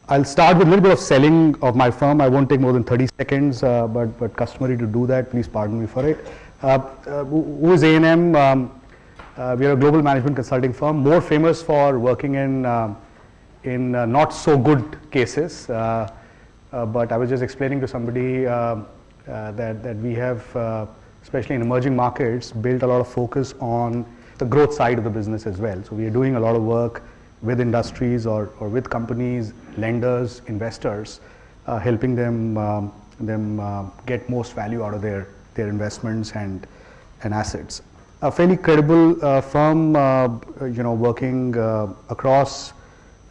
I'll start with a little bit of selling of my firm. I won't take more than 30 seconds, but customary to do that. Please pardon me for it. Who is A&M? We are a global management consulting firm, more famous for working in not so good cases. But I was just explaining to somebody that we have, especially in emerging markets, built a lot of focus on the growth side of the business as well. So we are doing a lot of work with industries or with companies, lenders, investors, helping them get most value out of their investments and assets. A fairly credible firm, working across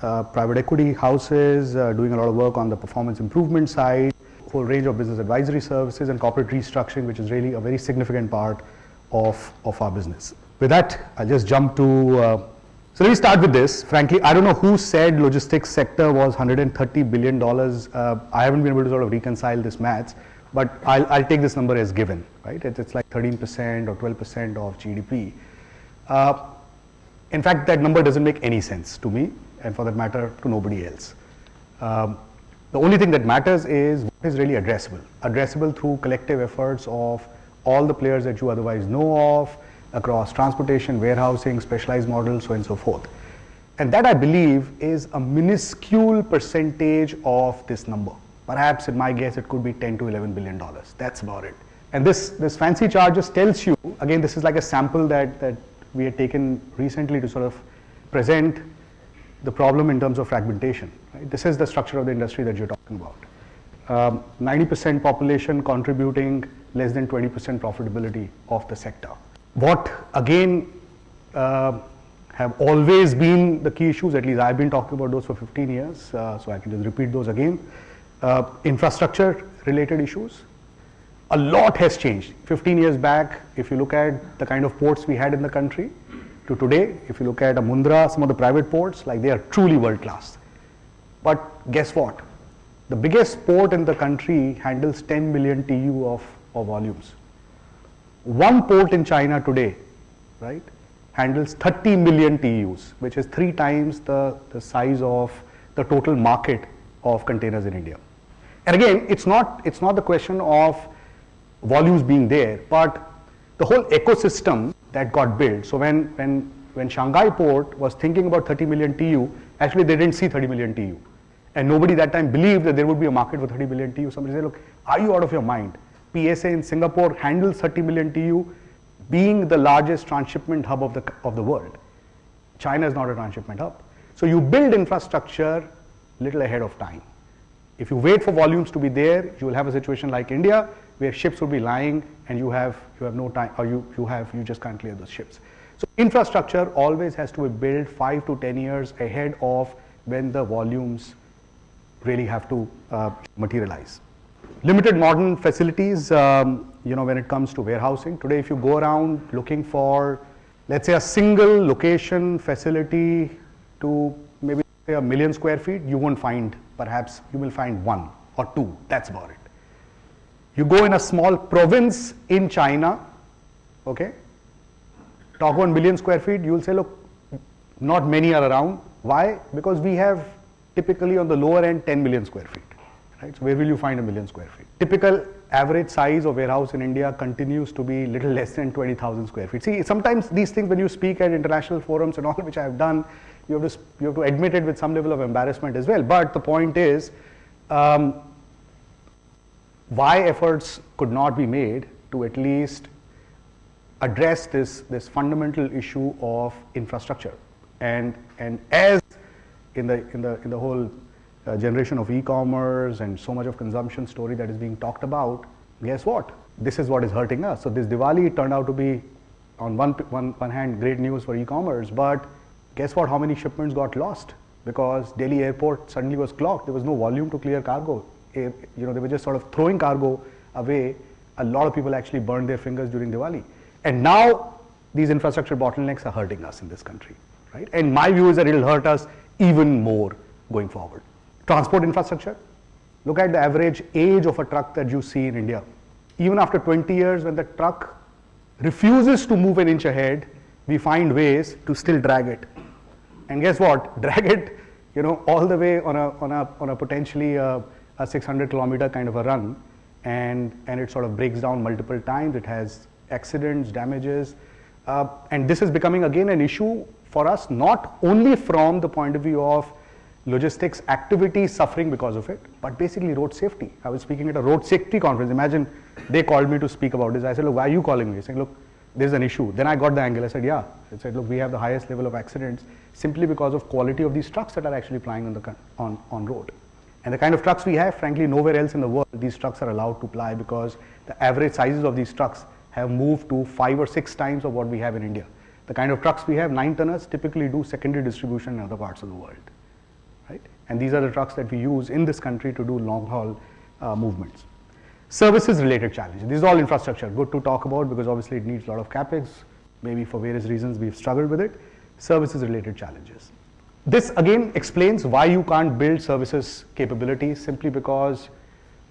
private equity houses, doing a lot of work on the performance improvement side, whole range of business advisory services and corporate restructuring, which is really a very significant part of our business. With that, I'll just jump to, so let me start with this. Frankly, I don't know who said logistics sector was $130 billion. I haven't been able to sort of reconcile this maths, but I'll take this number as given, right? It's like 13% or 12% of GDP. In fact, that number doesn't make any sense to me, and for that matter, to nobody else. The only thing that matters is what is really addressable. Addressable through collective efforts of all the players that you otherwise know of, across transportation, warehousing, specialized models, so on and so forth. And that, I believe, is a minuscule percentage of this number. Perhaps, in my guess, it could be $10 to $11 billion. That's about it. And this fancy chart just tells you, again, this is like a sample that we had taken recently to sort of present the problem in terms of fragmentation. Right? This is the structure of the industry that you're talking about. 90% population contributing less than 20% profitability of the sector. What, again, have always been the key issues, at least I've been talking about those for 15 years, so I can just repeat those again. Infrastructure related issues. A lot has changed. 15 years back, if you look at the kind of ports we had in the country, to today, if you look at Mundra, some of the private ports, like they are truly world class. But guess what? The biggest port in the country handles 10 million TEU of volumes. One port in China today, right, handles 30 million TEUs, which is 3 times the size of the total market of containers in India. And again, it's not the question of volumes being there, but the whole ecosystem that got built. So when Shanghai port was thinking about 30 million TEU, actually they didn't see 30 million TEU. And nobody that time believed that there would be a market for 30 million TEU. Somebody said, look, are you out of your mind? PSA in Singapore handles 30 million TEU, being the largest transshipment hub of the world. China is not a transshipment hub. So you build infrastructure little ahead of time. If you wait for volumes to be there, you will have a situation like India, where ships will be lying and you have no time, or you just can't clear those ships. So infrastructure always has to be built 5 to 10 years ahead of when the volumes really have to materialize. Limited modern facilities, when it comes to warehousing. Today, if you go around looking for, let's say, a single location facility to maybe say 1 million square feet, you won't find, perhaps you will find 1 or 2, that's about it. You go in a small province in China, okay, talk 1 million square feet, you will say, look, not many are around. Why? Because we have typically on the lower end 10 million square feet. Right? So where will you find 1 million square feet? Typical average size of warehouse in India continues to be little less than 20,000 square feet. See, sometimes these things, when you speak at international forums and all, which I have done, you have to admit it with some level of embarrassment as well. But the point is, why efforts could not be made to at least address this fundamental issue of infrastructure, and as in the whole generation of e-commerce and so much of consumption story that is being talked about, guess what? This is what is hurting us. So this Diwali turned out to be, on one hand, great news for e-commerce, but guess what? How many shipments got lost? Because Delhi airport suddenly was clogged. There was no volume to clear cargo. They were just sort of throwing cargo away. A lot of people actually burned their fingers during Diwali. And now these infrastructure bottlenecks are hurting us in this country, right? And my view is that it will hurt us even more going forward. Transport infrastructure. Look at the average age of a truck that you see in India. Even after 20 years, when the truck refuses to move an inch ahead, we find ways to still drag it. And guess what? Drag it all the way on a potentially a 600-kilometer kind of a run, and it sort of breaks down multiple times. It has accidents, damages, and this is becoming again an issue for us, not only from the point of view of logistics activity suffering because of it, but basically road safety. I was speaking at a road safety conference. Imagine they called me to speak about this. I said, look, why are you calling me? Saying, look, there's an issue. Then I got the angle. I said, yeah. I said, look, we have the highest level of accidents simply because of quality of these trucks that are actually plying on road. And the kind of trucks we have, frankly, nowhere else in the world these trucks are allowed to ply, because the average sizes of these trucks have moved to 5 or 6 times of what we have in India. The kind of trucks we have, 9-tonners, typically do secondary distribution in other parts of the world. Right? And these are the trucks that we use in this country to do long haul movements. Services related challenges. These are all infrastructure. Good to talk about because obviously it needs a lot of capex. Maybe for various reasons we've struggled with it. Services related challenges. This again explains why you can't build services capabilities, simply because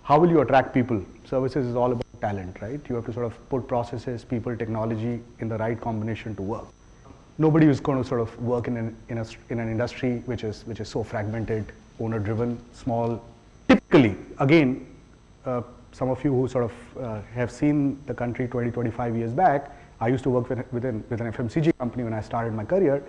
how will you attract people? Services is all about talent, right? You have to sort of put processes, people, technology in the right combination to work. Nobody is going to sort of work in an industry which is so fragmented, owner driven, small. Typically, again, some of you who sort of have seen the country 20-25 years back, I used to work with an FMCG company when I started my career.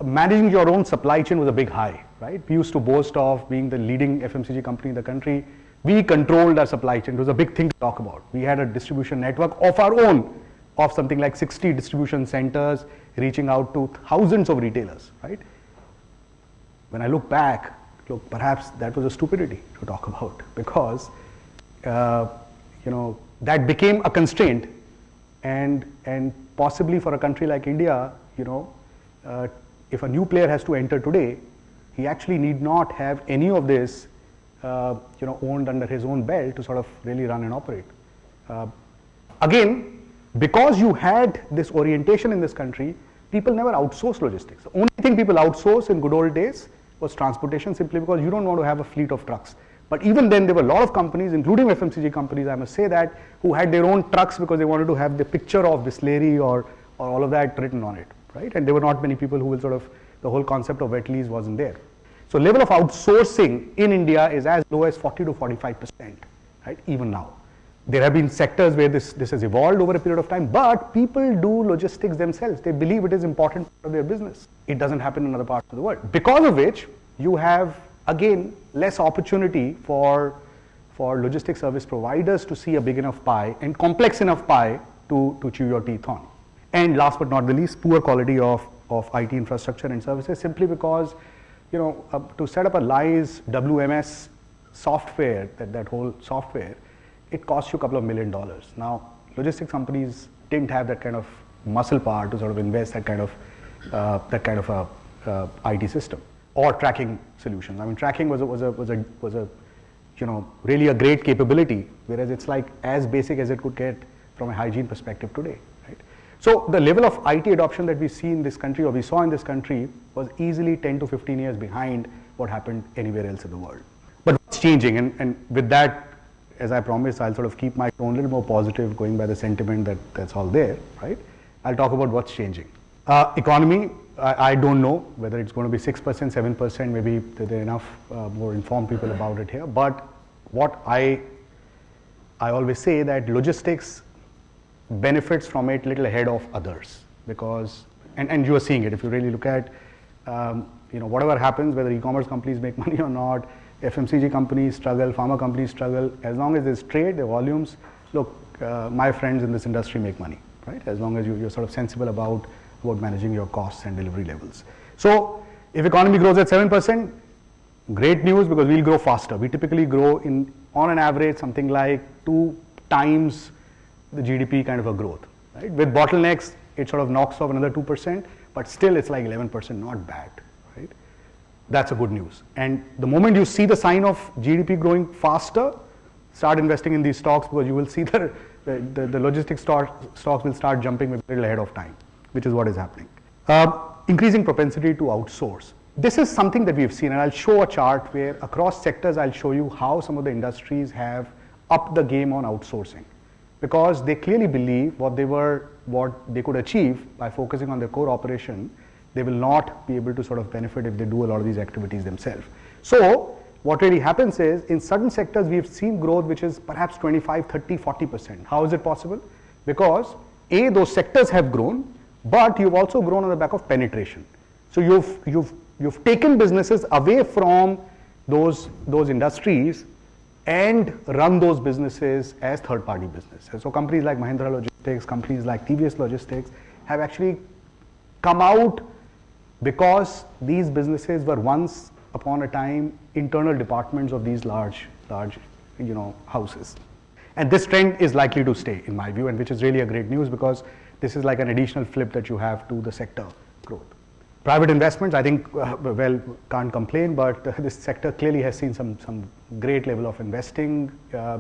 Managing your own supply chain was a big high, right? We used to boast of being the leading FMCG company in the country. We controlled our supply chain. It was a big thing to talk about. We had a distribution network of our own, of something like 60 distribution centers, reaching out to thousands of retailers, right? When I look back, perhaps that was a stupidity to talk about, because that became a constraint, and possibly for a country like India, if a new player has to enter today, he actually need not have any of this owned under his own belt to sort of really run and operate. Again, because you had this orientation in this country, people never outsourced logistics. The only thing people outsourced in good old days was transportation, simply because you don't want to have a fleet of trucks. But even then, there were a lot of companies, including FMCG companies, I must say that, who had their own trucks because they wanted to have the picture of Bisleri or all of that written on it, right? And there were not many people who will sort of, the whole concept of wet lease wasn't there. So level of outsourcing in India is as low as 40 to 45%, right? Even now. There have been sectors where this has evolved over a period of time, but people do logistics themselves. They believe it is important for their business. It doesn't happen in other parts of the world. Because of which, you have, again, less opportunity for logistics service providers to see a big enough pie and complex enough pie to chew your teeth on. And last but not the least, poor quality of IT infrastructure and services, simply because, to set up a LISE WMS software, that whole software, it costs you a couple of $1 million. Now, logistics companies didn't have that kind of muscle power to sort of invest that kind of IT system or tracking solutions. I mean, tracking was a really a great capability, whereas it's like as basic as it could get from a hygiene perspective today, right? So the level of IT adoption that we see in this country, or we saw in this country, was easily 10 to 15 years behind what happened anywhere else in the world. But what's changing, and with that, as I promised, I'll sort of keep my tone a little more positive, going by the sentiment that's all there, right? I'll talk about what's changing. Economy, I don't know whether it's going to be 6%, 7%, maybe there are enough more informed people about it here. But what I always say that logistics benefits from it little ahead of others, because, and you are seeing it, if you really look at, whatever happens, whether e-commerce companies make money or not, FMCG companies struggle, pharma companies struggle, as long as there's trade, the volumes, look, my friends in this industry make money, right? As long as you're sort of sensible about managing your costs and delivery levels. So if economy grows at 7%, great news, because we'll grow faster. We typically grow on an average something like 2 times the GDP kind of a growth, right? With bottlenecks, it sort of knocks off another 2%, but still it's like 11%, not bad, right? That's a good news. And the moment you see the sign of GDP growing faster, start investing in these stocks, because you will see the logistics stocks will start jumping a little ahead of time, which is what is happening. Increasing propensity to outsource. This is something that we've seen, and I'll show a chart where across sectors I'll show you how some of the industries have upped the game on outsourcing, because they clearly believe what they could achieve by focusing on their core operation They will not be able to sort of benefit if they do a lot of these activities themselves. So what really happens is, in certain sectors we've seen growth which is perhaps 25, 30, 40%. How is it possible? Because A, those sectors have grown, but you've also grown on the back of penetration. So you've taken businesses away from those industries and run those businesses as third-party businesses. So companies like Mahindra Logistics, companies like TVS Logistics have actually come out because these businesses were once upon a time internal departments of these large houses. And this trend is likely to stay, in my view, and which is really a great news, because this is like an additional flip that you have to the sector growth. Private investments, I think, well, can't complain, but this sector clearly has seen some great level of investing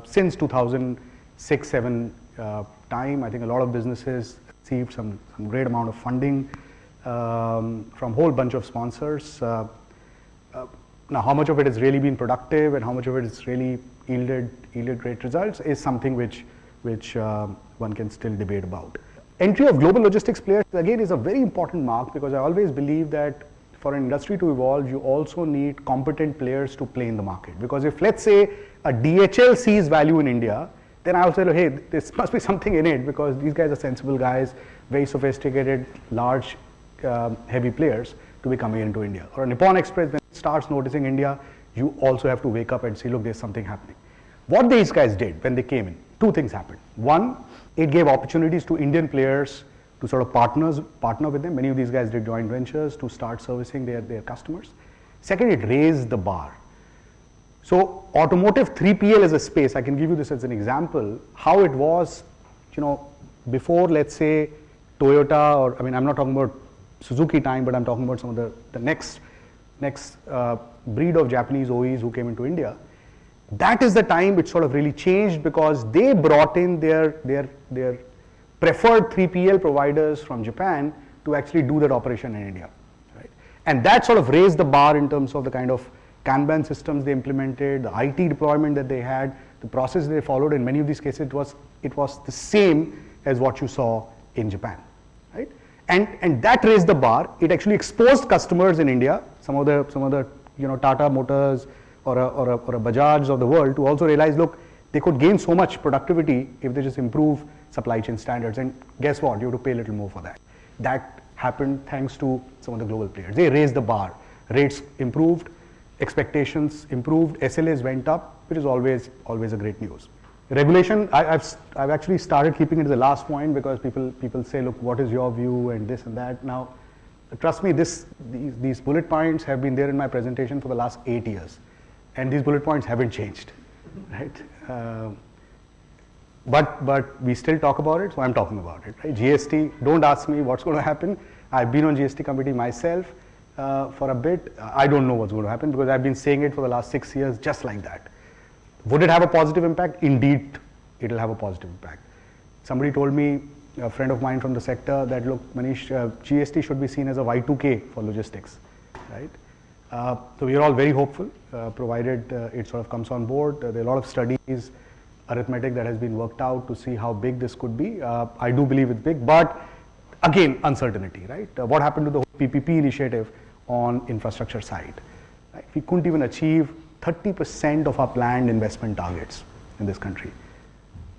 since 2006-07 time. I think a lot of businesses received some great amount of funding from a whole bunch of sponsors. Now, how much of it has really been productive and how much of it has really yielded great results is something which one can still debate about. Entry of global logistics players, again, is a very important mark, because I always believe that for an industry to evolve, you also need competent players to play in the market. Because if, let's say, a DHL sees value in India, then I'll say, hey, there must be something in it, because these guys are sensible guys, very sophisticated, large, heavy players to be coming into India. Or a Nippon Express, when it starts noticing India, you also have to wake up and say, look, there's something happening. What these guys did when they came in, two things happened. One, it gave opportunities to Indian players to sort of partner with them. Many of these guys did joint ventures to start servicing their customers. Second, it raised the bar. So automotive 3PL is a space, I can give you this as an example, how it was, before, let's say, Toyota, or, I mean, I'm not talking about Suzuki time, but I'm talking about some of the next breed of Japanese OEs who came into India. That is the time it sort of really changed, because they brought in their preferred 3PL providers from Japan to actually do that operation in India, right? And that sort of raised the bar in terms of the kind of Kanban systems they implemented, the IT deployment that they had, the process they followed. In many of these cases, it was the same as what you saw in Japan, right? And that raised the bar. It actually exposed customers in India, some of the Tata Motors or a Bajaj of the world, to also realize, look, they could gain so much productivity if they just improve supply chain standards. And guess what? You have to pay a little more for that. That happened thanks to some of the global players. They raised the bar. Rates improved, expectations improved, SLAs went up, which is always a great news. Regulation, I've actually started keeping it as the last point, because people say, look, what is your view and this and that. Now, trust me, these bullet points have been there in my presentation for the last 8 years. And these bullet points haven't changed, right? But we still talk about it, so I'm talking about it, right? GST, don't ask me what's going to happen. I've been on GST committee myself for a bit. I don't know what's going to happen, because I've been saying it for the last 6 years just like that. Would it have a positive impact? Indeed, it will have a positive impact. Somebody told me, a friend of mine from the sector, that look, Manish, GST should be seen as a Y2K for logistics, right? So we are all very hopeful, provided it sort of comes on board. There are a lot of studies, arithmetic that has been worked out to see how big this could be. I do believe it's big, but again, uncertainty, right? What happened to the whole PPP initiative on infrastructure side? Right? We couldn't even achieve 30% of our planned investment targets in this country.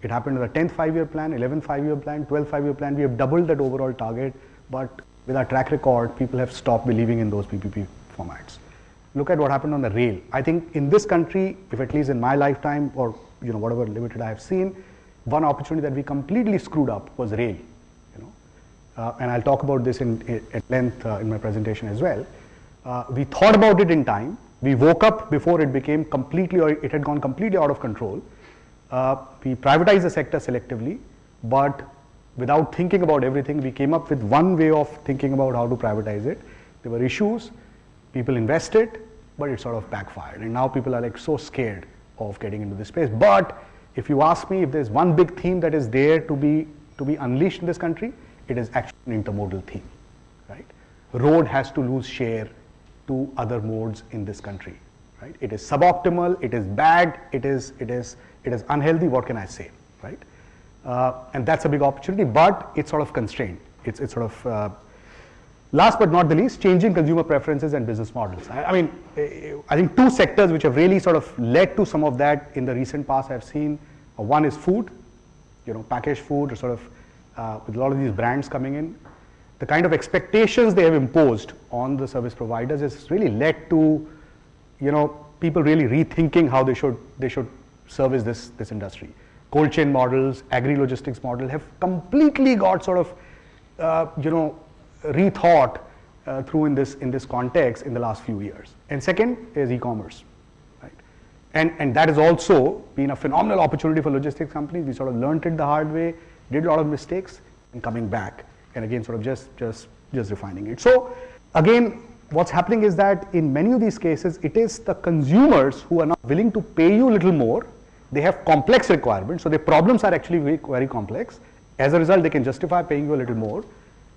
It happened with the 10th 5-year plan, 11th 5-year plan, 12th 5-year plan. We have doubled that overall target, but with our track record, people have stopped believing in those PPP formats. Look at what happened on the rail. I think in this country, if at least in my lifetime, or whatever limited I have seen, one opportunity that we completely screwed up was rail. And I'll talk about this at length in my presentation as well. We thought about it in time. We woke up before it became completely, or it had gone completely out of control. We privatized the sector selectively, but without thinking about everything, we came up with one way of thinking about how to privatize it. There were issues, people invested, but it sort of backfired. And now people are like so scared of getting into this space. But if you ask me if there's one big theme that is there to be unleashed in this country, it is actually an intermodal theme, right? Road has to lose share to other modes in this country, right? It is suboptimal, it is bad, it is unhealthy, what can I say, right? And that's a big opportunity, but it's sort of constrained. It's sort of, Last but not the least, changing consumer preferences and business models. I mean, I think two sectors which have really sort of led to some of that in the recent past I've seen. One is food, packaged food, or sort of with a lot of these brands coming in. The kind of expectations they have imposed on the service providers has really led to, people really rethinking how they should service this industry. Cold chain models, agri-logistics model have completely got sort of, rethought through in this context in the last few years. And second is e-commerce, right? And that has also been a phenomenal opportunity for logistics companies. We sort of learned it the hard way, did a lot of mistakes, and coming back, and again sort of just refining it. So again, what's happening is that in many of these cases, it is the consumers who are not willing to pay you a little more. They have complex requirements, so their problems are actually very, very complex. As a result, they can justify paying you a little more.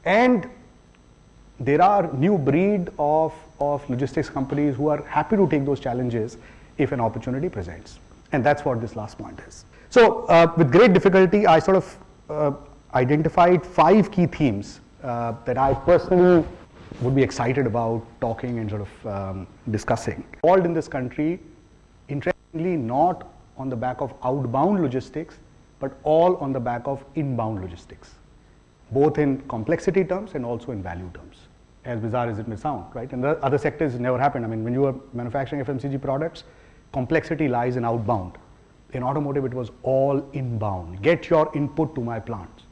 And there are new breed of logistics companies who are happy to take those challenges if an opportunity presents. And that's what this last point is. So with great difficulty, I sort of identified 5 key themes that I personally would be excited about talking and sort of discussing. All in this country, interestingly, not on the back of outbound logistics, but all on the back of inbound logistics, both in complexity terms and also in value terms, as bizarre as it may sound, right? And the other sectors never happened. I mean, when you are manufacturing FMCG products, complexity lies in outbound. In automotive, it was all inbound. Get your input to my plants,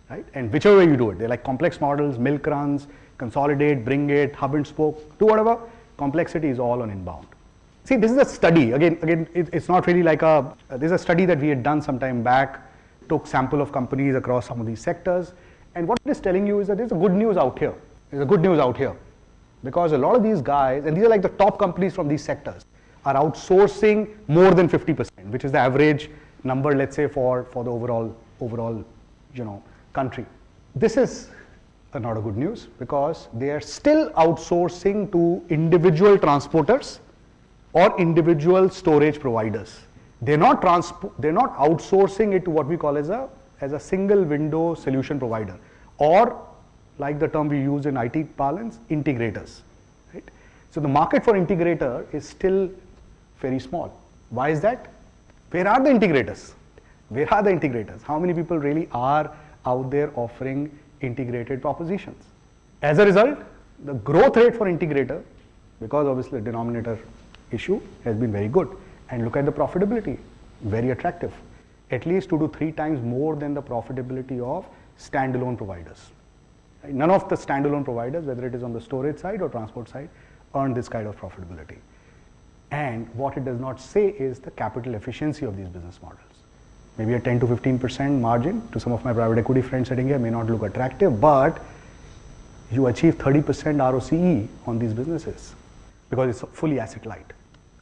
right? And whichever way you do it, they're like complex models, milk runs, consolidate, bring it, hub and spoke, do whatever. Complexity is all on inbound. See, this is a study. Again, it's not really like this is a study that we had done some time back, took sample of companies across some of these sectors. And what it is telling you is that there's a good news out here. There's a good news out here. Because a lot of these guys, and these are like the top companies from these sectors, are outsourcing more than 50%, which is the average number, let's say, for the overall country. This is not a good news because they are still outsourcing to individual transporters or individual storage providers. They're not outsourcing it to what we call as a single window solution provider, or like the term we use in IT parlance, integrators, right? So the market for integrator is still very small. Why is that? Where are the integrators? Where are the integrators? How many people really are out there offering integrated propositions? As a result, the growth rate for integrator, because obviously the denominator issue, has been very good. And look at the profitability, very attractive. At least 2 to 3 times more than the profitability of standalone providers. None of the standalone providers, whether it is on the storage side or transport side, earn this kind of profitability. And what it does not say is the capital efficiency of these business models. Maybe a 10 to 15% margin to some of my private equity friends sitting here may not look attractive, but you achieve 30% ROCE on these businesses because it's fully asset light.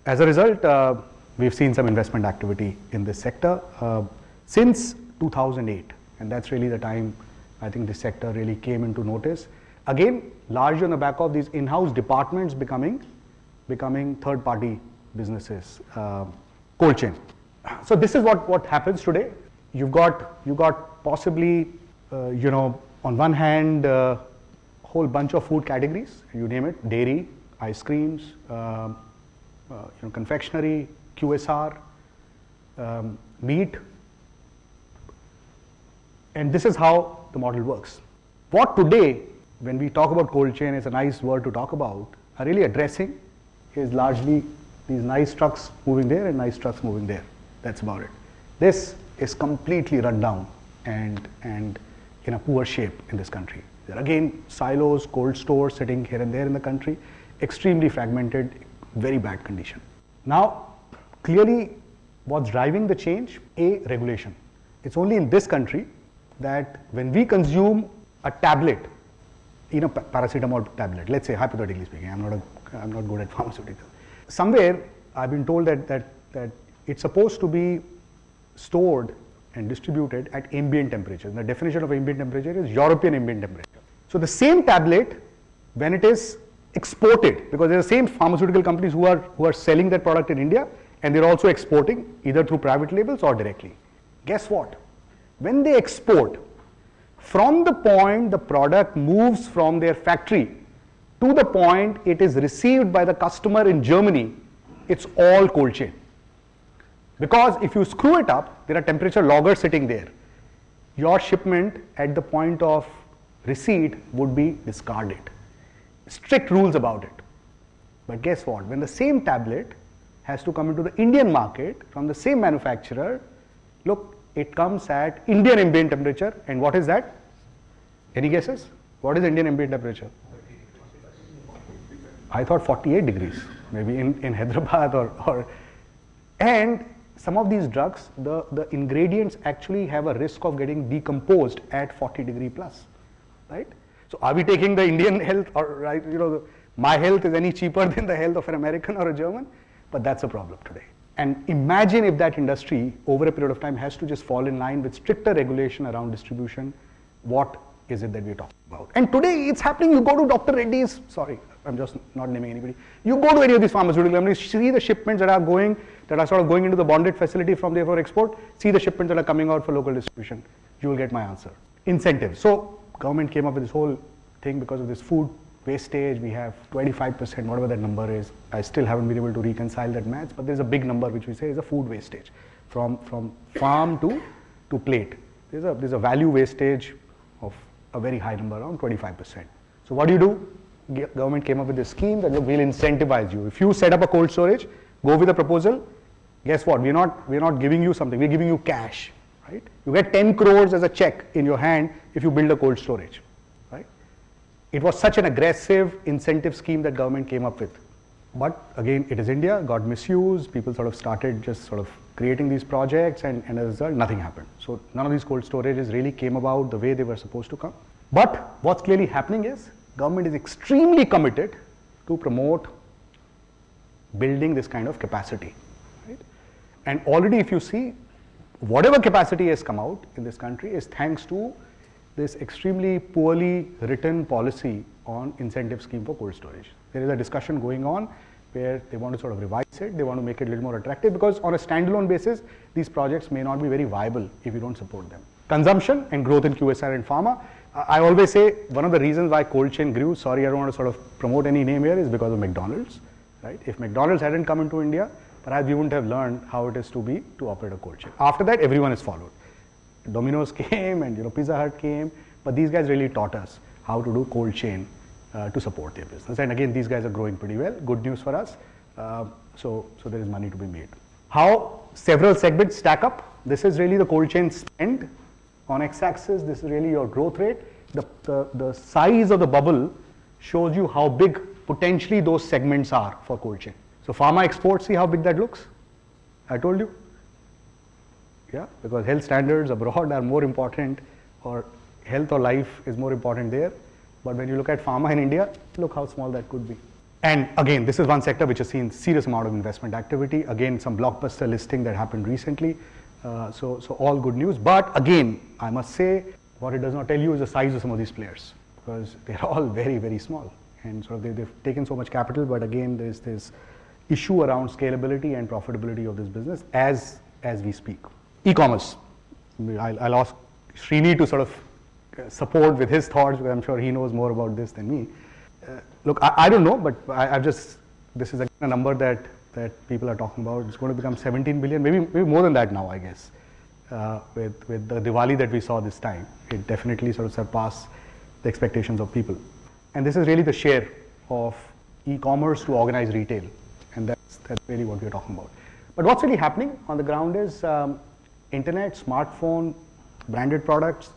As a result, we've seen some investment activity in this sector since 2008, and that's really the time I think this sector really came into notice. Again, largely on the back of these in-house departments becoming third-party businesses, cold chain. So this is what happens today. You've got possibly, on one hand, a whole bunch of food categories, you name it, dairy, ice creams, confectionery, QSR, meat, and this is how the model works. What today, when we talk about cold chain, is a nice word to talk about, are really addressing is largely these nice trucks moving there and nice trucks moving there. That's about it. This is completely run down and in a poor shape in this country. There are again silos, cold stores sitting here and there in the country, extremely fragmented, very bad condition. Now, clearly what's driving the change? Regulation. It's only in this country that when we consume a tablet, paracetamol tablet, let's say hypothetically speaking, I'm not good at pharmaceuticals. Somewhere I've been told that it's supposed to be stored and distributed at ambient temperature. And the definition of ambient temperature is European ambient temperature. So the same tablet, when it is exported, because there are the same pharmaceutical companies who are selling that product in India, and they're also exporting either through private labels or directly. Guess what? When they export, From the point the product moves from their factory to the point it is received by the customer in Germany, it's all cold chain. Because if you screw it up, there are temperature loggers sitting there. Your shipment at the point of receipt would be discarded. Strict rules about it. But guess what? When the same tablet has to come into the Indian market from the same manufacturer, look, it comes at Indian ambient temperature. And what is that? Any guesses? What is Indian ambient temperature? I thought 48 degrees, maybe in Hyderabad or and some of these drugs, the ingredients actually have a risk of getting decomposed at 40 degree plus, right? So are we taking the Indian health, or right, my health is any cheaper than the health of an American or a German? But that's a problem today. And imagine if that industry over a period of time has to just fall in line with stricter regulation around distribution, what is it that we're talking about? And today it's happening. You go to Dr. Reddy's, sorry, I'm just not naming anybody. You go to any of these pharmaceutical companies, see the shipments that are sort of going into the bonded facility from there for export, see the shipments that are coming out for local distribution. You will get my answer. Incentives. So government came up with this whole thing because of this food wastage. We have 25%, whatever that number is. I still haven't been able to reconcile that math, but there's a big number which we say is a food wastage from farm to plate. There's a value wastage of a very high number, around 25%. So what do? Government came up with this scheme that, look, we'll incentivize you. If you set up a cold storage, go with a proposal, guess what? We're not giving you something, we're giving you cash, right? You get 10 crores as a check in your hand if you build a cold storage, right? It was such an aggressive incentive scheme that government came up with. But again, it is India, got misused, people sort of started just sort of creating these projects, and as a result, nothing happened. So none of these cold storages really came about the way they were supposed to come. But what's clearly happening is, government is extremely committed to promote building this kind of capacity, right? And already if you see, whatever capacity has come out in this country is thanks to this extremely poorly written policy on incentive scheme for cold storage. There is a discussion going on where they want to sort of revise it, they want to make it a little more attractive, because on a standalone basis, these projects may not be very viable if you don't support them. Consumption and growth in QSR and pharma. I always say one of the reasons why cold chain grew, sorry, I don't want to sort of promote any name here, is because of McDonald's, right? If McDonald's hadn't come into India, perhaps we wouldn't have learned how it is to operate a cold chain. After that, everyone has followed. Domino's came and Pizza Hut came, but these guys really taught us how to do cold chain to support their business. And again, these guys are growing pretty well. Good news for us. So there is money to be made. How several segments stack up. This is really the cold chain spend. On x-axis, this is really your growth rate. The size of the bubble shows you how big potentially those segments are for cold chain. So pharma exports, see how big that looks? I told you. Yeah, because health standards abroad are more important, or health or life is more important there. But when you look at pharma in India, look how small that could be. And again, this is one sector which has seen serious amount of investment activity. Again, some blockbuster listing that happened recently. So all good news. But again, I must say, what it does not tell you is the size of some of these players, because they're all very, very small. And sort of they've taken so much capital, but again, there's this issue around scalability and profitability of this business as we speak. E-commerce. I'll ask Srini to sort of support with his thoughts, because I'm sure he knows more about this than me. Look, I don't know, but this is again a number that people are talking about. It's going to become 17 billion, maybe more than that now, I guess. With the Diwali that we saw this time, it definitely sort of surpassed the expectations of people. And this is really the share of e-commerce to organized retail, and that's really what we're talking about. But what's really happening on the ground is internet, smartphone, branded products,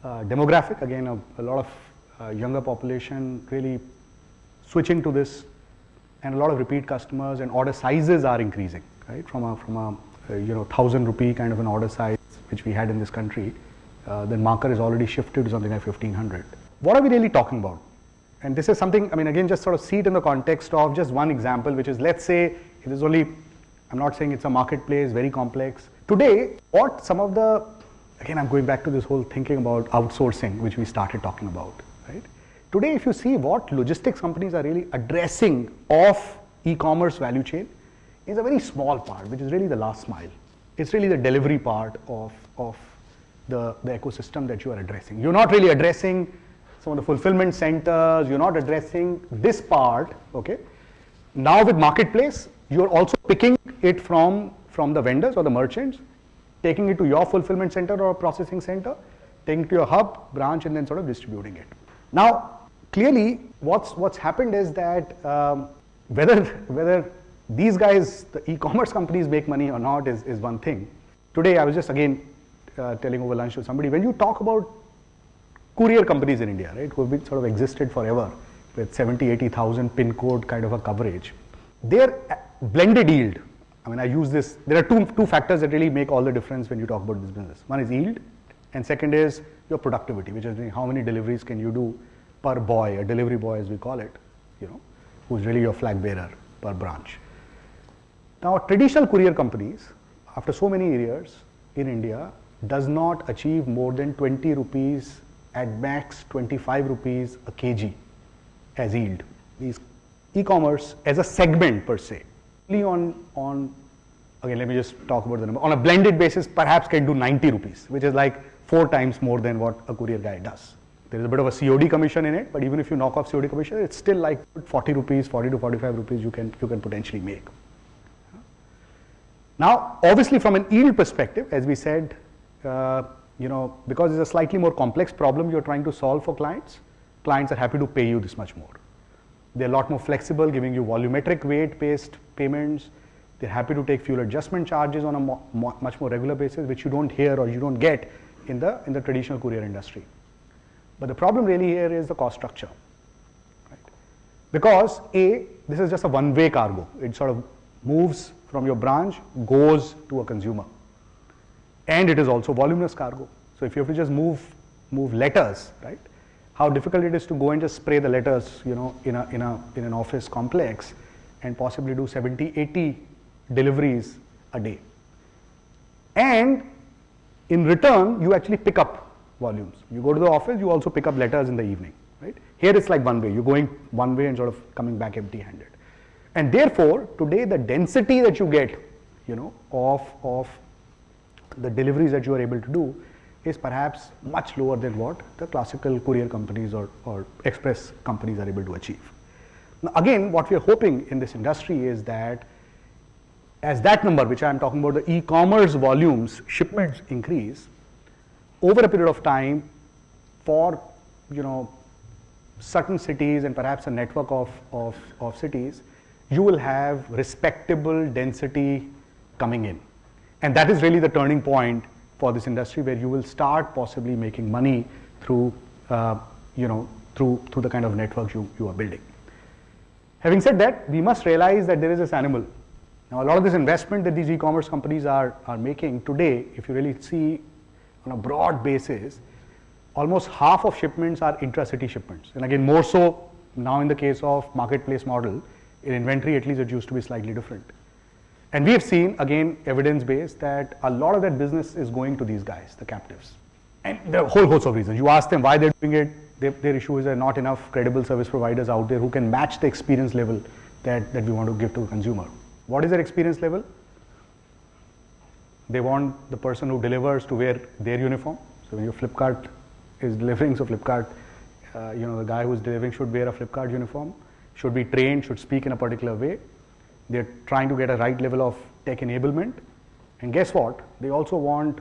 demographic, again a lot of younger population really switching to this, and a lot of repeat customers, and order sizes are increasing, right? From a 1,000 rupee kind of an order size which we had in this country, then marker is already shifted to something like 1,500. What are we really talking about? And this is something, I mean, again, just sort of see it in the context of just one example, which is, let's say it is only, I'm not saying it's a marketplace, very complex. Today, what some of the, again, I'm going back to this whole thinking about outsourcing, which we started talking about, right? Today, if you see what logistics companies are really addressing of e-commerce value chain, is a very small part, which is really the last mile. It's really the delivery part of the ecosystem that you are addressing. You're not really addressing some of the fulfillment centers, you're not addressing this part, okay? Now with marketplace, you're also picking it from the vendors or the merchants, taking it to your fulfillment center or processing center, taking it to your hub, branch, and then sort of distributing it. Now, clearly, what's happened is that whether these guys, the e-commerce companies, make money or not is one thing. Today, I was just again telling over lunch to somebody, when you talk about courier companies in India, right, who have been sort of existed forever with 70, 80,000 pin code kind of a coverage, their blended yield, I mean, I use this, there are two factors that really make all the difference when you talk about this business. One is yield, and second is your productivity, which is how many deliveries can you do per boy, a delivery boy as we call it, you know, who's really your flag bearer per branch. Now, traditional courier companies, after so many years in India, does not achieve more than 20 rupees, at max 25 rupees a kg as yield. These e-commerce as a segment per se, only on again, let me just talk about the number, on a blended basis perhaps can do 90 rupees, which is like 4 times more than what a courier guy does. There is a bit of a COD commission in it, but even if you knock off COD commission, it's still like 40 rupees, 40 to 45 rupees you can potentially make. Now, obviously from an yield perspective, as we said, you know, because it's a slightly more complex problem you're trying to solve for clients, clients are happy to pay you this much more. They're a lot more flexible, giving you volumetric weight-based payments. They're happy to take fuel adjustment charges on a much more regular basis, which you don't hear or you don't get in the traditional courier industry. But the problem really here is the cost structure, right? Because A, this is just a one-way cargo. It sort of moves from your branch, goes to a consumer. And it is also voluminous cargo. So if you have to just move letters, right? How difficult it is to go and just spray the letters, you know, in an office complex and possibly do 70, 80 deliveries a day. And in return, you actually pick up volumes. You go to the office, you also pick up letters in the evening, right? Here it's like one way. You're going one way and sort of coming back empty-handed. And therefore, today the density that you get, you know, of the deliveries that you are able to do is perhaps much lower than what the classical courier companies or express companies are able to achieve. Now again, what we are hoping in this industry is that as that number, which I am talking about, the e-commerce volumes, shipments increase, over a period of time for, you know, certain cities and perhaps a network of cities, you will have respectable density coming in. And that is really the turning point for this industry, where you will start possibly making money through, you know, through the kind of network you are building. Having said that, we must realize that there is this animal. Now, a lot of this investment that these e-commerce companies are making today, if you really see on a broad basis, almost half of shipments are intra-city shipments. And again, more so now in the case of marketplace model, in inventory at least it used to be slightly different. And we have seen, again, evidence-based, that a lot of that business is going to these guys, the captives. And there are a whole host of reasons. You ask them why they're doing it, their issue is there are not enough credible service providers out there who can match the experience level that we want to give to the consumer. What is their experience level? They want the person who delivers to wear their uniform. So when your Flipkart is delivering, so Flipkart, you know, the guy who's delivering should wear a Flipkart uniform, should be trained, should speak in a particular way. They're trying to get a right level of tech enablement. And guess what? They also want,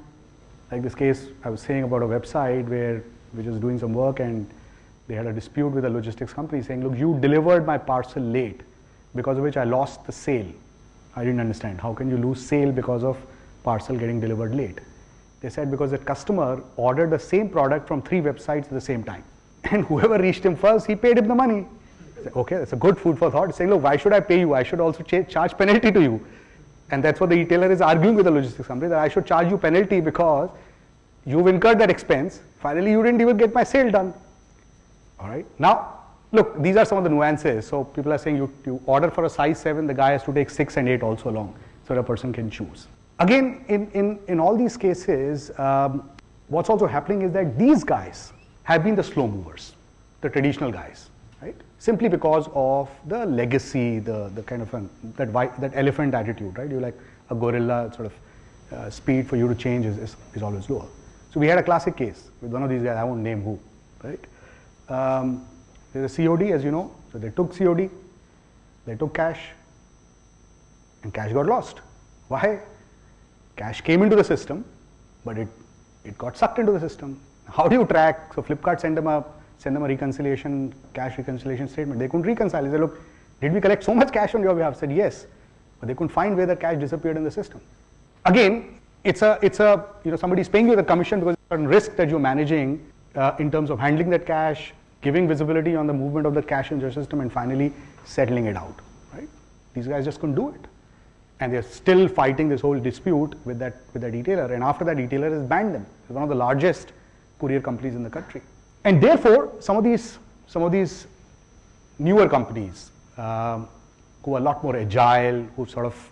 like this case I was saying about a website which is doing some work, and they had a dispute with a logistics company saying, look, you delivered my parcel late, because of which I lost the sale. I didn't understand. How can you lose sale because of parcel getting delivered late? They said because the customer ordered the same product from 3 websites at the same time. And whoever reached him first, he paid him the money. Said, okay, that's a good food for thought. Saying, look, why should I pay you? I should also charge penalty to you. And that's what the retailer is arguing with the logistics company, that I should charge you penalty because you've incurred that expense. Finally, you didn't even get my sale done. All right. Now, look, these are some of the nuances. So people are saying you order for a size 7, the guy has to take 6 and 8 also along, so the person can choose. Again, in all these cases, what's also happening is that these guys have been the slow movers, the traditional guys, right? Simply because of the legacy, the kind of that elephant attitude, right? You're like a gorilla, sort of speed for you to change is always lower. So we had a classic case with one of these guys, I won't name who, right? There's a COD, as you know, so they took COD, they took cash, and cash got lost. Why? Cash came into the system, but it got sucked into the system. How do you track? So Flipkart sent them a reconciliation, cash reconciliation statement. They couldn't reconcile. They said, look, did we collect so much cash on your behalf? I said yes, but they couldn't find where the cash disappeared in the system. Again, it's a somebody's paying you the commission because it's a certain risk that you're managing in terms of handling that cash, giving visibility on the movement of the cash in your system, and finally settling it out. Right? These guys just couldn't do it, and they're still fighting this whole dispute with that retailer. And after that, retailer has banned them. It's one of the largest courier companies in the country. And therefore, some of these newer companies who are a lot more agile, who sort of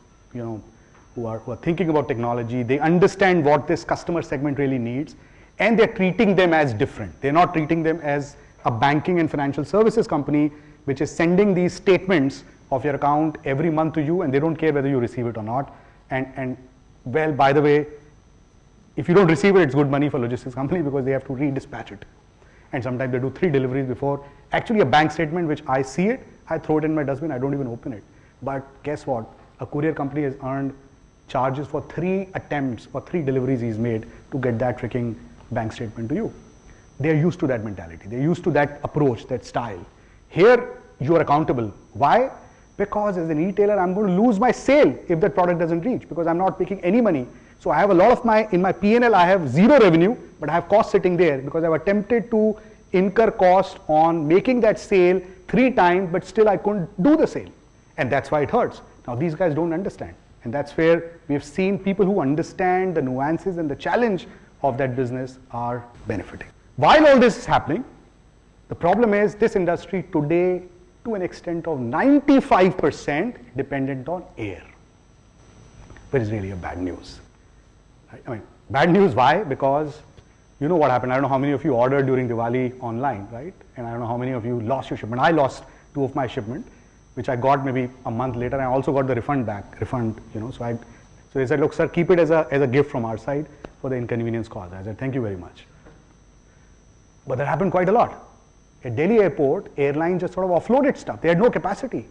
who are thinking about technology, they understand what this customer segment really needs, and they're treating them as different. They're not treating them as a banking and financial services company which is sending these statements of your account every month to you, and they don't care whether you receive it or not. And well, by the way, if you don't receive it, it's good money for logistics company because they have to redispatch it. And sometimes they do 3 deliveries before. Actually, a bank statement which I see it, I throw it in my dustbin, I don't even open it. But guess what? A courier company has earned charges for 3 attempts or 3 deliveries he's made to get that freaking bank statement to you. They're used to that mentality. They're used to that approach, that style. Here, you are accountable. Why? Because as a retailer, I'm going to lose my sale if that product doesn't reach because I'm not making any money. So I have a lot of in my P&L, I have 0 revenue, but I have cost sitting there because I've attempted to incur cost on making that sale 3 times, but still I couldn't do the sale. And that's why it hurts. Now these guys don't understand. And that's where we've seen people who understand the nuances and the challenge of that business are benefiting. While all this is happening, the problem is this industry today, to an extent of 95% dependent on air, which is really a bad news. I mean, bad news, why? Because you know what happened. I don't know how many of you ordered during Diwali online, right? And I don't know how many of you lost your shipment. I lost 2 of my shipment, which I got maybe a month later. I also got the refund back, So they said, look, sir, keep it as a gift from our side for the inconvenience caused. I said, thank you very much. But that happened quite a lot. At Delhi airport, airlines just sort of offloaded stuff. They had no capacity.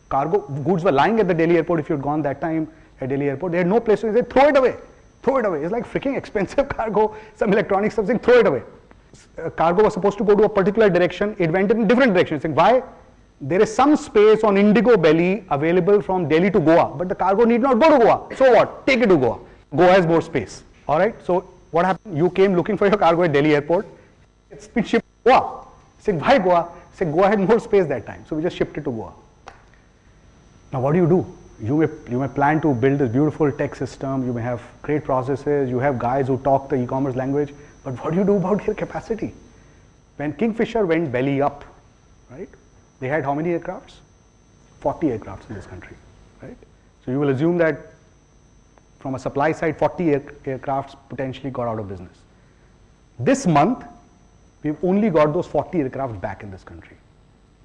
Cargo goods were lying at the Delhi airport. If you had gone that time at Delhi airport, they had no place to. They said, throw it away. Throw it away. It's like freaking expensive cargo, some electronic stuff, saying throw it away. Cargo was supposed to go to a particular direction. It went in a different direction. Saying, why? There is some space on Indigo belly available from Delhi to Goa, but the cargo need not go to Goa. So what? Take it to Goa. Goa has more space. All right. So what happened? You came looking for your cargo at Delhi airport. It's been shipped to Goa. Saying, why Goa? Saying, Goa had more space that time. So we just shipped it to Goa. Now what do? You may plan to build this beautiful tech system. You may have great processes. You have guys who talk the e-commerce language. But what do you do about their capacity? When Kingfisher went belly up, right? They had how many aircrafts? 40 aircrafts in this country, right? So you will assume that from a supply side, 40 aircrafts potentially got out of business. This month, we've only got those 40 aircraft back in this country.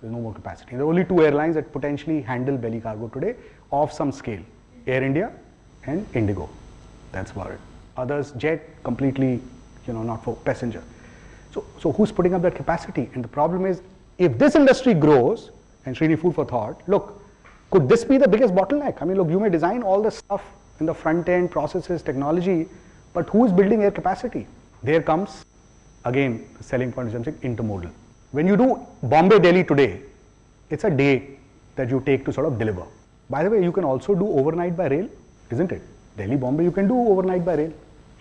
There's no more capacity. There are only 2 airlines that potentially handle belly cargo today of some scale. Air India and Indigo. That's about it. Others, jet, completely, not for passenger. So who's putting up that capacity? And the problem is, if this industry grows, and Srini, food for thought, look, could this be the biggest bottleneck? I mean, look, you may design all the stuff in the front end, processes, technology, but who is building air capacity? There comes, again, the selling point is something intermodal. When you do Bombay-Delhi today, it's a day that you take to sort of deliver. By the way, you can also do overnight by rail, isn't it? Delhi-Bombay, you can do overnight by rail.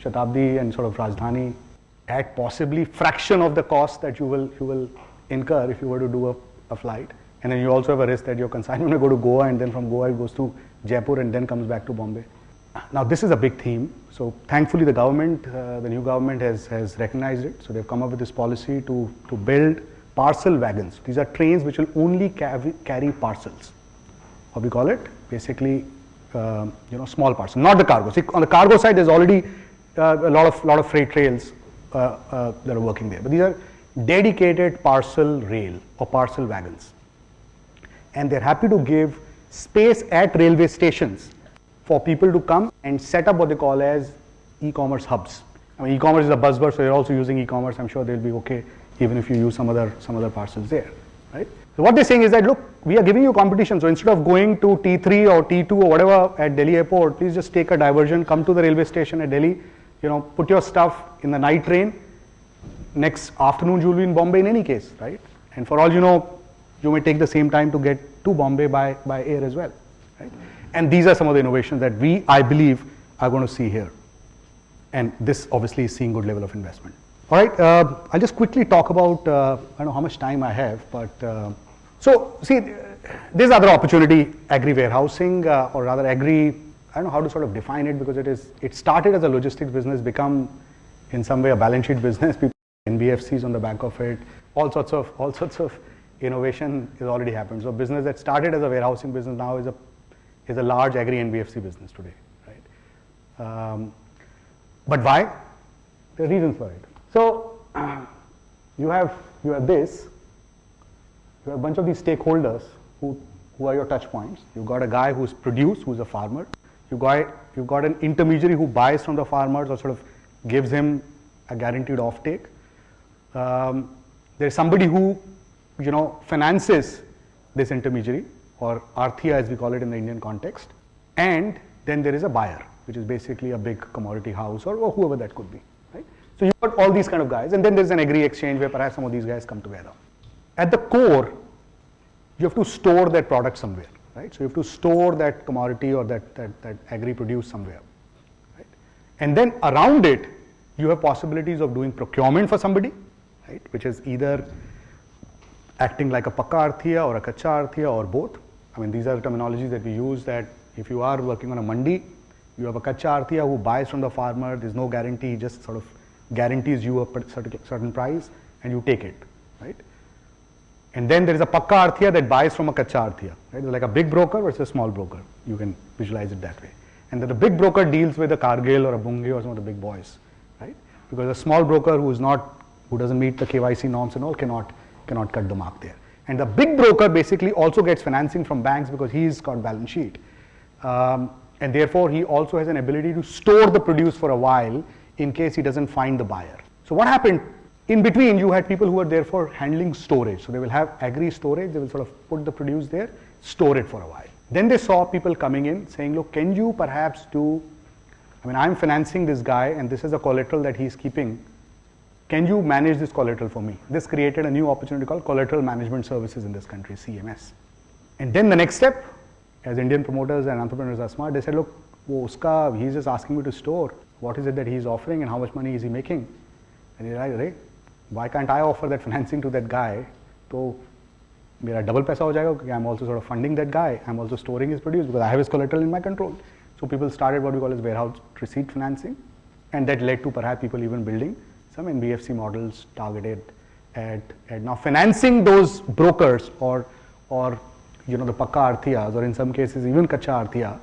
Shatabdi and sort of Rajdhani at possibly fraction of the cost that you will incur if you were to do a flight. And then you also have a risk that your consignment will go to Goa, and then from Goa it goes to Jaipur and then comes back to Bombay. Now this is a big theme. So thankfully the government, the new government has recognized it. So they've come up with this policy to build parcel wagons. These are trains which will only carry parcels. What we call it? Basically, small parcels, not the cargo. See, on the cargo side, there's already a lot of freight trails that are working there. But these are dedicated parcel rail or parcel wagons. And they're happy to give space at railway stations for people to come and set up what they call as e-commerce hubs. I mean, e-commerce is a buzzword, so you're also using e-commerce. I'm sure they'll be okay, even if you use some other parcels there, right? So what they're saying is that, look, we are giving you competition. So instead of going to T3 or T2 or whatever at Delhi airport, please just take a diversion, come to the railway station at Delhi, put your stuff in the night train. Next afternoon, you'll be in Bombay in any case, right? And for all you know, you may take the same time to get to Bombay by air as well, right? And these are some of the innovations that I believe, are going to see here. And this obviously is seeing good level of investment. All right, I'll just quickly talk about, I don't know how much time I have, but so see, there's other opportunity, agri warehousing, or rather agri, I don't know how to sort of define it, because it started as a logistics business, become in some way a balance sheet business, people NBFCs on the back of it, all sorts of innovation has already happened. So business that started as a warehousing business now is a large agri NBFC business today, right? But why? There are reasons for it. So you have this. You have a bunch of these stakeholders who are your touch points. You've got a guy who's produced, who's a farmer. You've got an intermediary who buys from the farmers or sort of gives him a guaranteed offtake. There's somebody who finances this intermediary, or Arthia as we call it in the Indian context. And then there is a buyer, which is basically a big commodity house or whoever that could be, right? So you've got all these kind of guys, and then there's an agri exchange where perhaps some of these guys come together. At the core, you have to store that product somewhere, right? So you have to store that commodity or that agri produce somewhere, right? And then around it, you have possibilities of doing procurement for somebody, right? Which is either acting like a pakka arthia or a kacha arthia or both. I mean, these are the terminologies that we use, that if you are working on a mandi, you have a kacha arthia who buys from the farmer, there's no guarantee, he just sort of guarantees you a certain price and you take it, right? And then there is a pakka arthia that buys from a kacha arthia, right? It's like a big broker versus a small broker. You can visualize it that way. And then the big broker deals with a Cargill or a Bunge or some of the big boys, right? Because a small broker who doesn't meet the KYC norms and all cannot cut the mark there. And the big broker basically also gets financing from banks because he's got balance sheet. And therefore he also has an ability to store the produce for a while in case he doesn't find the buyer. So what happened? In between, you had people who were therefore handling storage. So they will have agri storage, they will sort of put the produce there, store it for a while. Then they saw people coming in saying, look, can you perhaps I'm financing this guy and this is a collateral that he's keeping. Can you manage this collateral for me? This created a new opportunity called collateral management services in this country, CMS. And then the next step, as Indian promoters and entrepreneurs are smart, they said, look, he's just asking me to store. What is it that he's offering and how much money is he making? And you're like, why can't I offer that financing to that guy? So, mera double paisa ho jayega, because I'm also sort of funding that guy. I'm also storing his produce because I have his collateral in my control. So people started what we call as warehouse receipt financing, and that led to perhaps people even building some NBFC models targeted at now financing those brokers or the pakka arthiyas, or in some cases even kacha arthiya,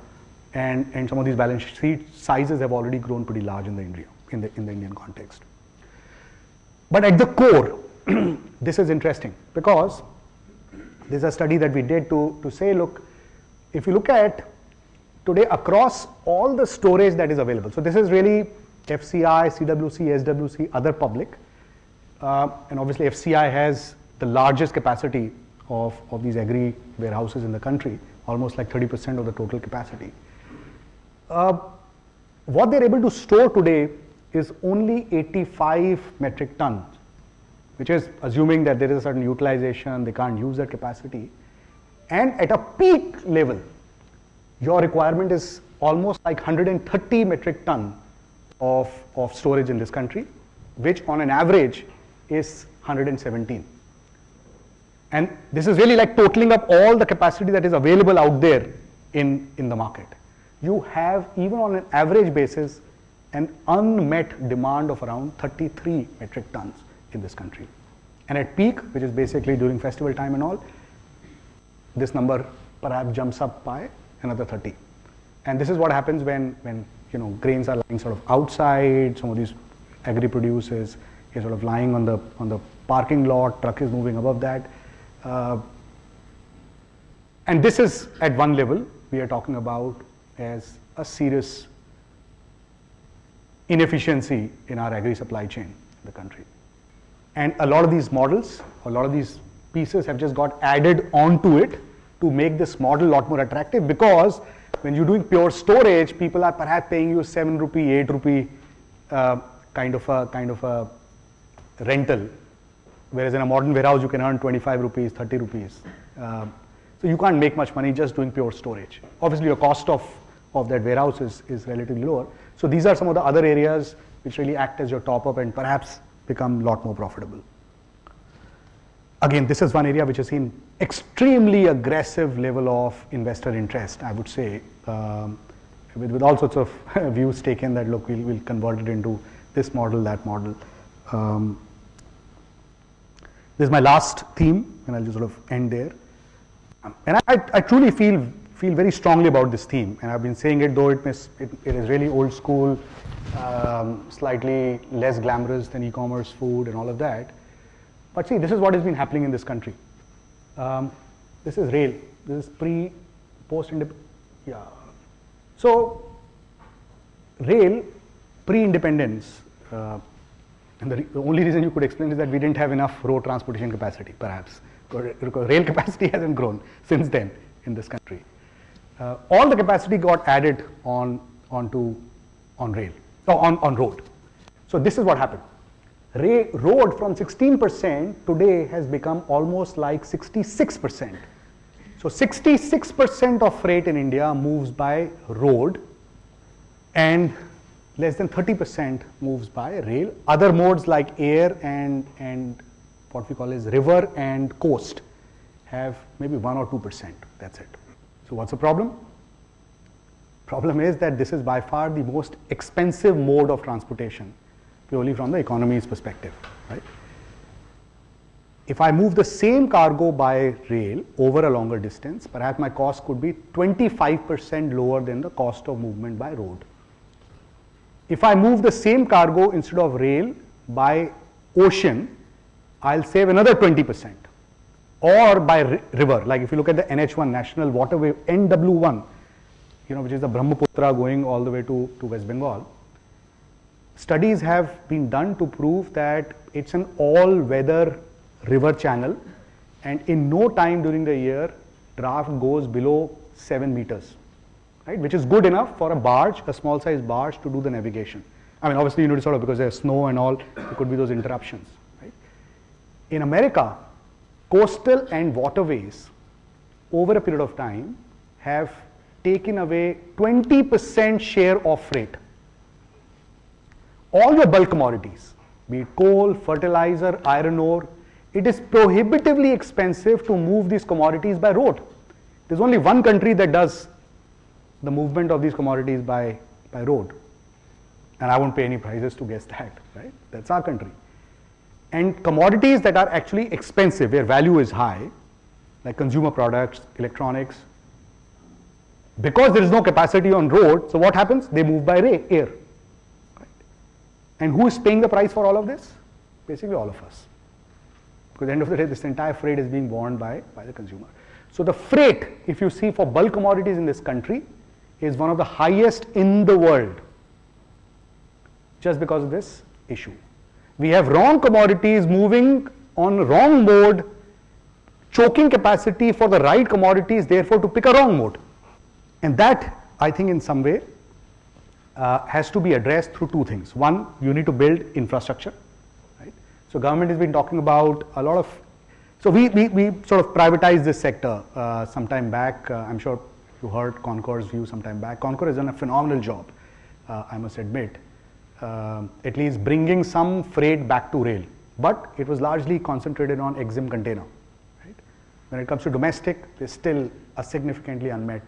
and some of these balance sheet sizes have already grown pretty large in the Indian context. But at the core, this is interesting because there's a study that we did to say, look, if you look at today across all the storage that is available, so this is really FCI, CWC, SWC, other public, and obviously FCI has the largest capacity of these agri warehouses in the country, almost like 30% of the total capacity. What they're able to store today is only 85 metric tons, which is assuming that there is a certain utilization, they can't use that capacity. And at a peak level, your requirement is almost like 130 metric ton of storage in this country, which on an average is 117. And this is really like totaling up all the capacity that is available out there in the market. You have, even on an average basis, an unmet demand of around 33 metric tons in this country. And at peak, which is basically during festival time and all, this number perhaps jumps up by another 30. And this is what happens when grains are lying sort of outside, some of these agri produces is sort of lying on the parking lot, truck is moving above that. And this is at one level we are talking about as a serious inefficiency in our agri supply chain in the country. And a lot of these models, a lot of these pieces have just got added onto it to make this model a lot more attractive, because when you're doing pure storage, people are perhaps paying you 7 rupee, 8 rupee kind of a rental, whereas in a modern warehouse you can earn 25 rupees, 30 rupees. So you can't make much money just doing pure storage. Obviously your cost of that warehouse is relatively lower. So these are some of the other areas which really act as your top up and perhaps become a lot more profitable. Again, this is one area which has seen extremely aggressive level of investor interest, I would say, with all sorts of views taken that look, we'll convert it into this model, that model. This is my last theme, and I'll just sort of end there. And I truly feel very strongly about this theme, and I've been saying it, though it is really old school, slightly less glamorous than e-commerce, food, and all of that. But see, this is what has been happening in this country. This is rail. This is post-independence. Yeah. So, rail, pre-independence, and the only reason you could explain is that we didn't have enough road transportation capacity, perhaps. Because rail capacity hasn't grown since then in this country. All the capacity got added on road. So this is what happened. Road from 16% today has become almost like 66%. So 66% of freight in India moves by road, and less than 30% moves by rail. Other modes like air and what we call as river and coast have maybe 1 or 2%. That's it. So what's the problem? Problem is that this is by far the most expensive mode of transportation, purely from the economy's perspective, right? If I move the same cargo by rail over a longer distance, perhaps my cost could be 25% lower than the cost of movement by road. If I move the same cargo instead of rail by ocean, I'll save another 20%. Or by river, like if you look at the NH1, National Waterway, NW1, which is the Brahmaputra going all the way to West Bengal. Studies have been done to prove that it's an all-weather river channel, and in no time during the year, draft goes below 7 meters, right? Which is good enough for a barge, a small-sized barge, to do the navigation. I mean, obviously, you need to sort of, because there's snow and all, there could be those interruptions, right? In America, coastal and waterways, over a period of time, have taken away 20% share of freight. All your bulk commodities, be it coal, fertilizer, iron ore, it is prohibitively expensive to move these commodities by road. There's only one country that does the movement of these commodities by road. And I won't pay any prices to guess that, right? That's our country. And commodities that are actually expensive, where value is high, like consumer products, electronics, because there is no capacity on road, so what happens? They move by air. Right? And who is paying the price for all of this? Basically all of us. Because at the end of the day, this entire freight is being borne by the consumer. So the freight, if you see for bulk commodities in this country, is one of the highest in the world, just because of this issue. We have wrong commodities moving on wrong mode, choking capacity for the right commodities, therefore to pick a wrong mode. And that, I think, in some way, has to be addressed through two things. One, you need to build infrastructure, right? So government has been talking about a lot of, so we sort of privatized this sector some time back. I'm sure you heard Concor's view some time back. Concor has done a phenomenal job, I must admit, at least bringing some freight back to rail. But it was largely concentrated on EXIM container, right? When it comes to domestic, there's still a significantly unmet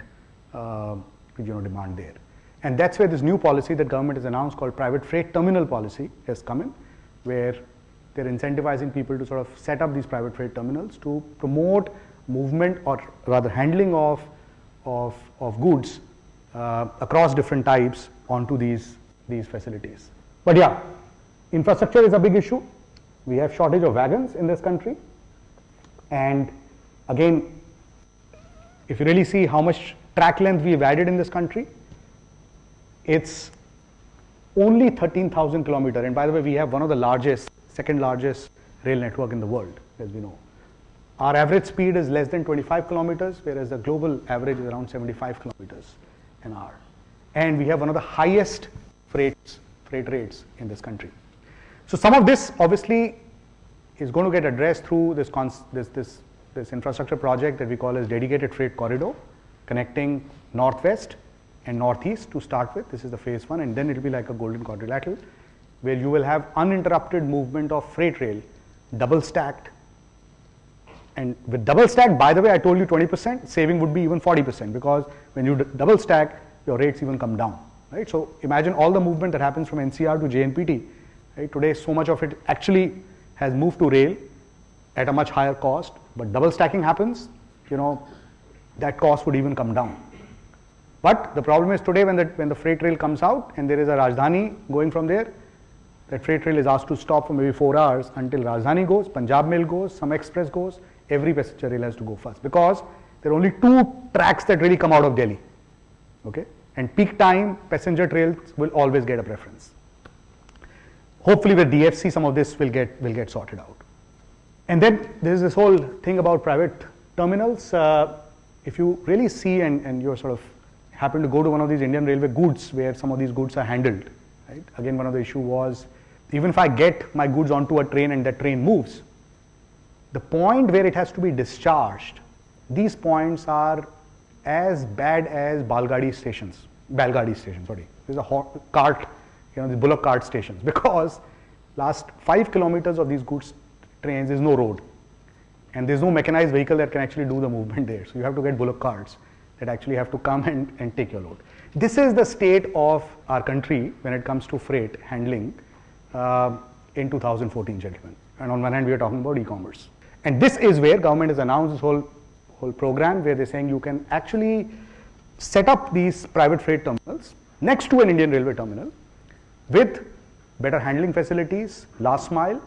demand there. And that's where this new policy that government has announced called private freight terminal policy has come in, where they're incentivizing people to sort of set up these private freight terminals to promote movement, or rather handling of goods across different types onto these facilities. But yeah, infrastructure is a big issue. We have shortage of wagons in this country. And again, if you really see how much track length we've added in this country, it's only 13,000 kilometers. And by the way, we have one of the largest, second largest rail network in the world, as we know. Our average speed is less than 25 kilometers, whereas the global average is around 75 kilometers an hour. And we have one of the highest freight rates in this country. So some of this obviously is going to get addressed through this infrastructure project that we call as dedicated freight corridor, connecting northwest and northeast to start with. This is the phase 1, and then it will be like a golden quadrilateral, where you will have uninterrupted movement of freight rail, double stacked. And with double stack, by the way, I told you 20%, saving would be even 40%, because when you double stack, your rates even come down, right? So imagine all the movement that happens from NCR to JNPT, right? Today, so much of it actually has moved to rail at a much higher cost, but double stacking happens, that cost would even come down. But the problem is today when the freight rail comes out and there is a Rajdhani going from there, that freight rail is asked to stop for maybe 4 hours until Rajdhani goes, Punjab Mail goes, some express goes, every passenger rail has to go first, because there are only 2 tracks that really come out of Delhi. Okay? And peak time passenger trails will always get a preference. Hopefully with DFC some of this will get sorted out. And then there is this whole thing about private terminals. If you really see and you're sort of happen to go to one of these Indian Railway goods where some of these goods are handled, right? Again, one of the issue was, even if I get my goods onto a train and that train moves, the point where it has to be discharged, these points are as bad as Balgadi stations, sorry. There's a cart, the bullock cart stations, because last 5 kilometers of these goods trains is no road. And there's no mechanized vehicle that can actually do the movement there. So you have to get bullock carts that actually have to come and take your load. This is the state of our country when it comes to freight handling in 2014, gentlemen. And on one hand, we are talking about e-commerce. And this is where government has announced this whole program where they're saying you can actually set up these private freight terminals next to an Indian Railway terminal with better handling facilities, last mile,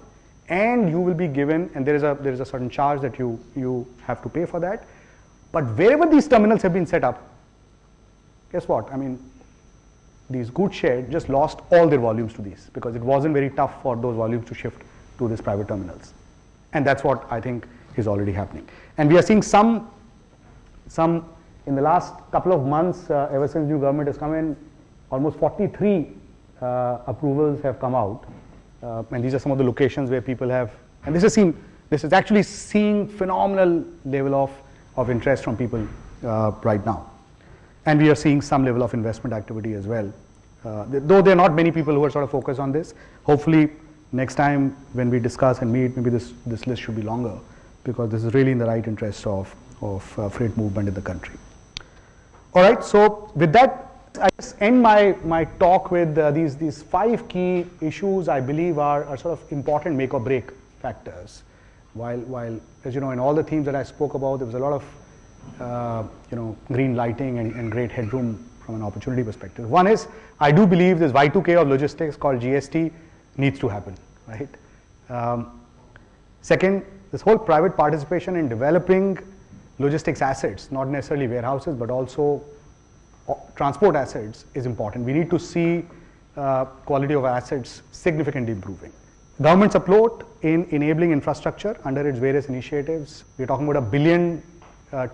and you will be given, and there is a certain charge that you have to pay for that. But wherever these terminals have been set up, guess what? I mean, these goods shed just lost all their volumes to these, because it wasn't very tough for those volumes to shift to these private terminals. And that's what I think is already happening. And we are seeing some in the last couple of months, ever since new government has come in, almost 43 approvals have come out. And these are some of the locations where people have, and this is actually seeing phenomenal level of interest from people right now. And we are seeing some level of investment activity as well. Though there are not many people who are sort of focused on this. Hopefully next time when we discuss and meet, maybe this list should be longer, because this is really in the right interest of freight movement in the country. All right, so with that, I just end my talk with these 5 key issues I believe are sort of important make or break factors. While as you know, in all the themes that I spoke about, there was a lot of green lighting and great headroom from an opportunity perspective. One is, I do believe this Y2K of logistics called GST needs to happen, right? Second, this whole private participation in developing logistics assets, not necessarily warehouses, but also transport assets, is important. We need to see quality of assets significantly improving. Government support in enabling infrastructure under its various initiatives. We're talking about $1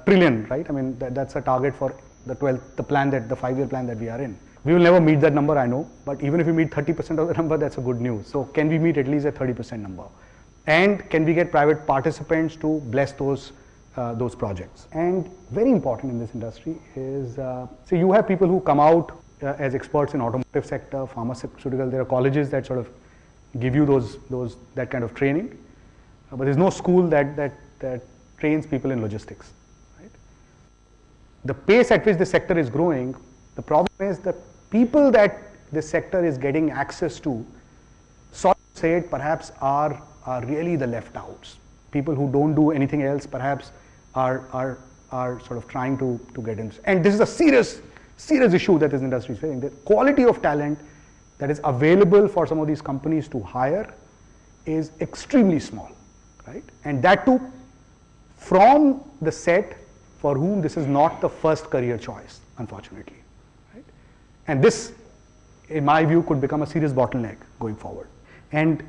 trillion, right? I mean, that's a target for the 5-year plan that we are in. We will never meet that number, I know, but even if we meet 30% of the number, that's a good news. So can we meet at least a 30% number? And can we get private participants to bless those projects? And very important in this industry is, so you have people who come out as experts in automotive sector, pharmaceutical. There are colleges that sort of give you that kind of training, but there's no school that trains people in logistics. Right? The pace at which the sector is growing, the problem is the people that this sector is getting access to, sorry to say it, perhaps are really the left outs. People who don't do anything else perhaps are sort of trying to get in. And this is a serious issue that this industry is facing. The quality of talent that is available for some of these companies to hire is extremely small, right? And that too from the set for whom this is not the first career choice, unfortunately, right? And this in my view, could become a serious bottleneck going forward. And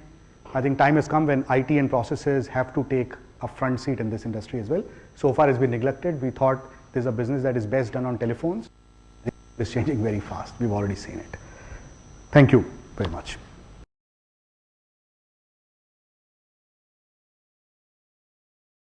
I think time has come when IT and processes have to take a front seat in this industry as well. So far it's been neglected. We thought there's a business that is best done on telephones. It's changing very fast. We've already seen it. Thank you very much.